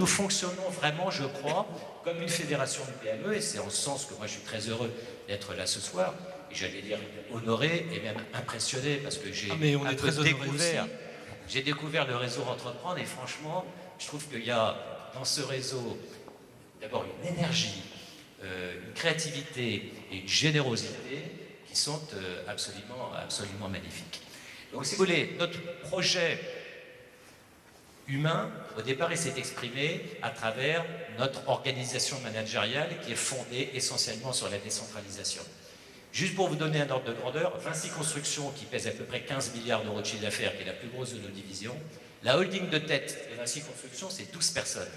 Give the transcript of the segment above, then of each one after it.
nous fonctionnons vraiment, je crois, comme une fédération de PME, et c'est en ce sens que moi je suis très heureux d'être là ce soir, et j'allais dire honoré et même impressionné, parce que j'ai découvert le réseau Entreprendre, et franchement, je trouve qu'il y a dans ce réseau d'abord une énergie, une créativité et une générosité qui sont absolument magnifiques. Donc si vous voulez, notre projet humain, au départ, il s'est exprimé à travers notre organisation managériale qui est fondée essentiellement sur la décentralisation. Juste pour vous donner un ordre de grandeur, Vinci Construction, qui pèse à peu près 15 milliards d'euros de chiffre d'affaires, qui est la plus grosse de nos divisions, la holding de tête de Vinci Construction, c'est 12 personnes.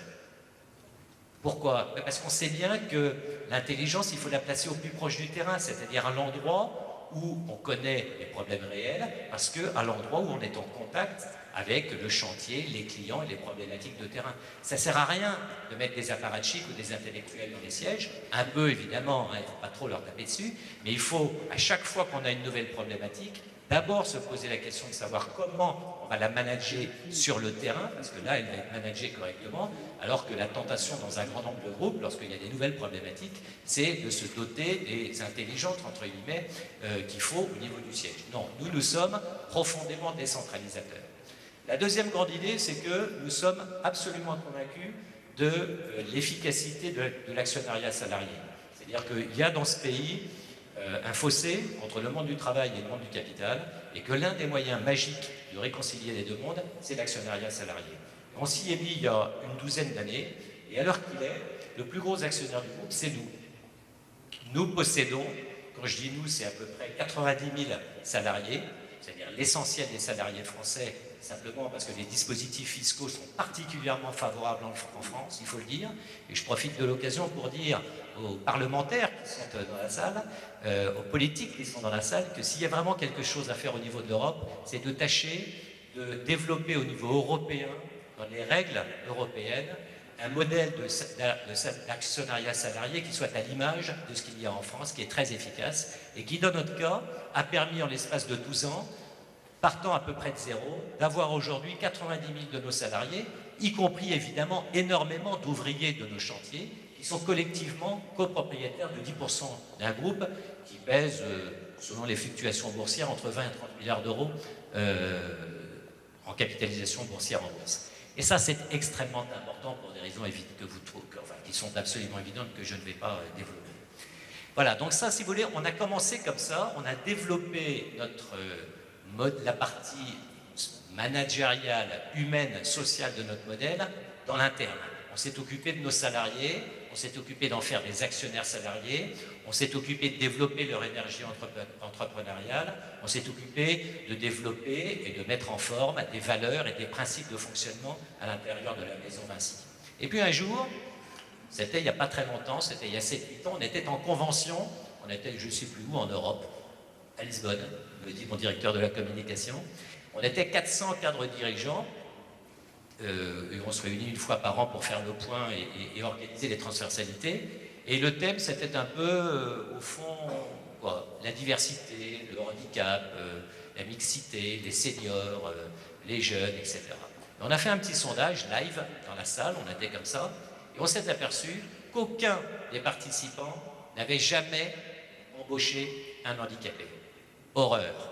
Pourquoi? Parce qu'on sait bien que l'intelligence, il faut la placer au plus proche du terrain, c'est-à-dire à l'endroit où on connaît les problèmes réels, parce qu'à l'endroit où on est en contact avec le chantier, les clients et les problématiques de terrain. Ça ne sert à rien de mettre des apparatchiks ou des intellectuels dans les sièges, un peu évidemment, il ne faut pas trop leur taper dessus, mais il faut, à chaque fois qu'on a une nouvelle problématique, d'abord se poser la question de savoir comment on va la manager sur le terrain, parce que là, elle va être managée correctement, alors que la tentation dans un grand nombre de groupes, lorsqu'il y a des nouvelles problématiques, c'est de se doter des intelligentes, entre guillemets, qu'il faut au niveau du siège. Non, nous sommes profondément décentralisateurs. La deuxième grande idée, c'est que nous sommes absolument convaincus de l'efficacité de l'actionnariat salarié. C'est-à-dire qu'il y a dans ce pays un fossé entre le monde du travail et le monde du capital, et que l'un des moyens magiques de réconcilier les deux mondes, c'est l'actionnariat salarié. On s'y est mis il y a une douzaine d'années, et à l'heure qu'il est, le plus gros actionnaire du groupe, c'est nous. Nous possédons, quand je dis nous, c'est à peu près 90 000 salariés, c'est-à-dire l'essentiel des salariés français, simplement parce que les dispositifs fiscaux sont particulièrement favorables en France, il faut le dire. Et je profite de l'occasion pour dire aux parlementaires qui sont dans la salle, aux politiques qui sont dans la salle, que s'il y a vraiment quelque chose à faire au niveau de l'Europe, c'est de tâcher de développer au niveau européen, dans les règles européennes, un modèle d'actionnariat salarié qui soit à l'image de ce qu'il y a en France, qui est très efficace, et qui, dans notre cas, a permis en l'espace de 12 ans, partant à peu près de zéro, d'avoir aujourd'hui 90 000 de nos salariés, y compris évidemment énormément d'ouvriers de nos chantiers, qui sont collectivement copropriétaires de 10% d'un groupe qui pèse, selon les fluctuations boursières, entre 20 et 30 milliards d'euros en capitalisation boursière en bourse. Et ça, c'est extrêmement important pour des raisons qui sont absolument évidentes que je ne vais pas développer. Voilà, donc ça, si vous voulez, on a commencé comme ça, on a développé la partie managériale, humaine, sociale de notre modèle dans l'interne. On s'est occupé de nos salariés, on s'est occupé d'en faire des actionnaires salariés, on s'est occupé de développer leur énergie entrepreneuriale, on s'est occupé de développer et de mettre en forme des valeurs et des principes de fonctionnement à l'intérieur de la maison Vinci. Et puis un jour, c'était il n'y a pas très longtemps, c'était il y a 7-8 ans, on était en convention, on était je ne sais plus où en Europe, à Lisbonne, me dit mon directeur de la communication. On était 400 cadres dirigeants, et on se réunit une fois par an pour faire nos points et organiser les transversalités. Et le thème, c'était un peu, au fond, la diversité, le handicap, la mixité, les seniors, les jeunes, etc. Et on a fait un petit sondage live dans la salle, on était comme ça, et on s'est aperçu qu'aucun des participants n'avait jamais embauché un handicapé. Horreur,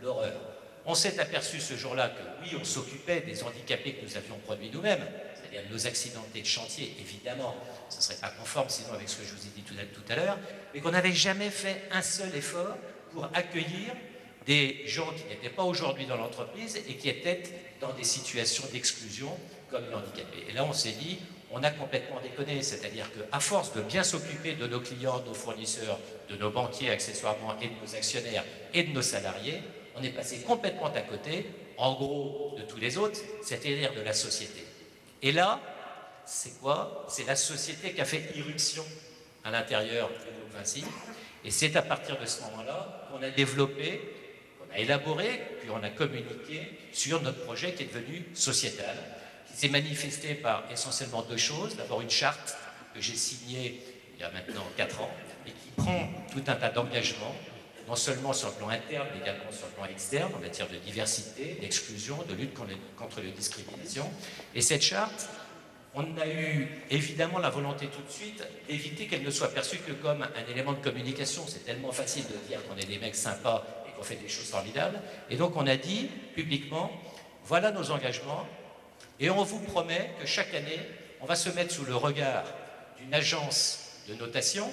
l'horreur. On s'est aperçu ce jour-là que oui, on s'occupait des handicapés que nous avions produits nous-mêmes, c'est-à-dire nos accidentés de chantier, évidemment, ce ne serait pas conforme sinon avec ce que je vous ai dit tout à l'heure, mais qu'on n'avait jamais fait un seul effort pour accueillir des gens qui n'étaient pas aujourd'hui dans l'entreprise et qui étaient dans des situations d'exclusion comme les handicapés. Et là, on s'est dit, on a complètement déconné, c'est-à-dire qu'à force de bien s'occuper de nos clients, de nos fournisseurs, de nos banquiers accessoirement et de nos actionnaires et de nos salariés, on est passé complètement à côté, en gros, de tous les autres, c'est-à-dire de la société. Et là, c'est quoi? C'est la société qui a fait irruption à l'intérieur du groupe Vinci, et c'est à partir de ce moment-là qu'on a développé, qu'on a élaboré, puis on a communiqué sur notre projet qui est devenu sociétal, qui s'est manifesté par essentiellement deux choses. D'abord une charte que j'ai signée il y a maintenant 4 ans, et qui prend tout un tas d'engagements, non seulement sur le plan interne, mais également sur le plan externe, en matière de diversité, d'exclusion, de lutte contre les discriminations. Et cette charte, On a eu évidemment la volonté tout de suite d'éviter qu'elle ne soit perçue que comme un élément de communication. C'est tellement facile de dire qu'on est des mecs sympas et qu'on fait des choses formidables. Et donc on a dit publiquement, voilà nos engagements, et on vous promet que chaque année, on va se mettre sous le regard d'une agence de notation,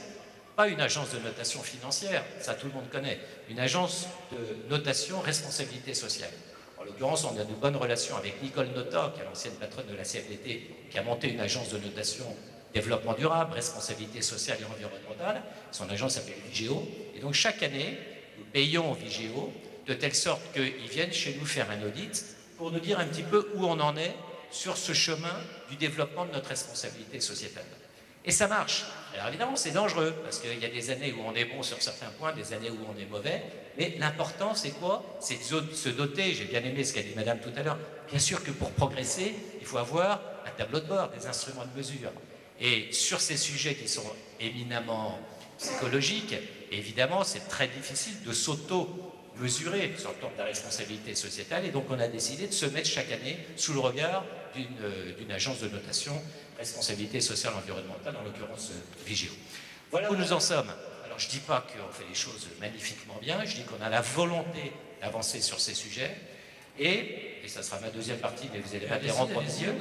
pas une agence de notation financière, ça tout le monde connaît, une agence de notation responsabilité sociale. En l'occurrence, on a de bonnes relations avec Nicole Notat, qui est l'ancienne patronne de la CFDT, qui a monté une agence de notation développement durable, responsabilité sociale et environnementale. Son agence s'appelle Vigéo. Et donc chaque année, nous payons Vigéo de telle sorte qu'ils viennent chez nous faire un audit pour nous dire un petit peu où on en est sur ce chemin du développement de notre responsabilité sociétale. Et ça marche. Alors évidemment, c'est dangereux, parce qu'il y a des années où on est bon sur certains points, des années où on est mauvais, mais l'important, c'est quoi? C'est de se doter, j'ai bien aimé ce qu'a dit Madame tout à l'heure, bien sûr que pour progresser, il faut avoir un tableau de bord, des instruments de mesure. Et sur ces sujets qui sont éminemment psychologiques, évidemment, c'est très difficile de s'auto-mesurer sur le plan de la responsabilité sociétale, et donc on a décidé de se mettre chaque année sous le regard d'une agence de notation responsabilité sociale environnementale, en l'occurrence Vigéo. Voilà où nous en sommes. Alors je ne dis pas qu'on fait les choses magnifiquement bien, je dis qu'on a la volonté d'avancer sur ces sujets, et ça sera ma deuxième partie, mais vous allez m'interrompre, monsieur.